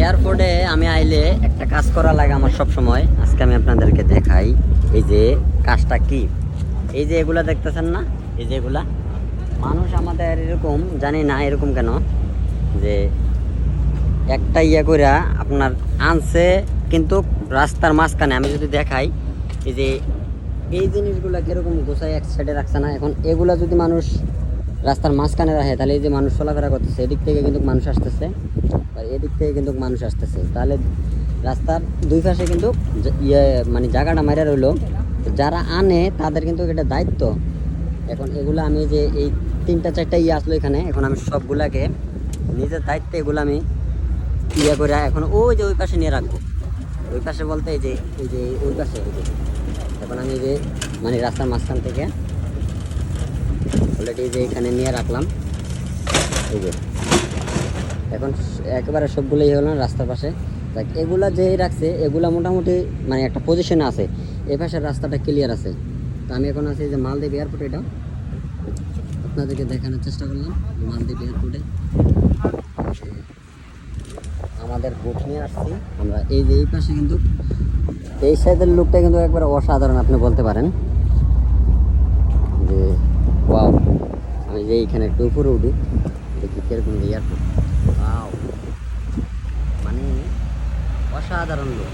এয়ারপোর্টে আমি আইলে একটা কাজ করা লাগে আমার সব সময়। আজকে আমি আপনাদেরকে দেখাই এই যে কাজটা কি। এই যে এগুলা দেখতেছেন না, এই যে এগুলা মানুষ আমাদের এরকম জানি না এরকম কেন যে একটা ইয়ে করে আপনার আনছে, কিন্তু রাস্তার মাঝখানে আমি যদি দেখাই এই যে এই জিনিসগুলা কিরকম গোছায় এক সাইডে রাখছে না। এখন এগুলা যদি মানুষ রাস্তার মাঝখানে রাখে তাহলে এই যে মানুষ চলাফেরা করতেছে, এদিক থেকে কিন্তু মানুষ আসতেছে আর এদিক থেকে কিন্তু মানুষ আসতেছে, তাহলে রাস্তার দুই পাশে কিন্তু ইয়ে মানে জায়গাটা মারা রইলো। যারা আনে তাদের কিন্তু এটা দায়িত্ব। এখন এগুলো আমি যে এই তিনটা চারটা ইয়ে আসলো এখানে, এখন আমি সবগুলাকে নিজের দায়িত্বে এগুলো আমি ইয়ে করে এখন ওই যে ওই পাশে নিয়ে রাখবো। ওই পাশে বলতে এই যে ওই পাশে এখন আমি যে মানে রাস্তার মাঝখান থেকে অলরেডি যে এখানে নিয়ে রাখলাম। এই যে এখন একেবারে সবগুলোই হলো রাস্তার পাশে। দেখ এগুলা যেই রাখছে এগুলা মোটামুটি মানে একটা পজিশনে আছে, এই পাশের রাস্তাটা ক্লিয়ার আছে। তো আমি এখন আছি যে মালদ্বীপ এয়ারপোর্ট, এটা আপনাদেরকে দেখানোর চেষ্টা করলাম। মালদ্বীপ এয়ারপোর্টে আমাদের বুট নিয়ে আসছি আমরা। এই যে এই পাশে কিন্তু এই সাইডের লুকটা কিন্তু একবার অসাধারণ আপনি বলতে পারেন যে ওয়াও। আমি যে এইখানে একটু উপরে উঠি দেখি কিরকম এয়ারপোর্ট, ওয়াও মানে অসাধারণ লুক।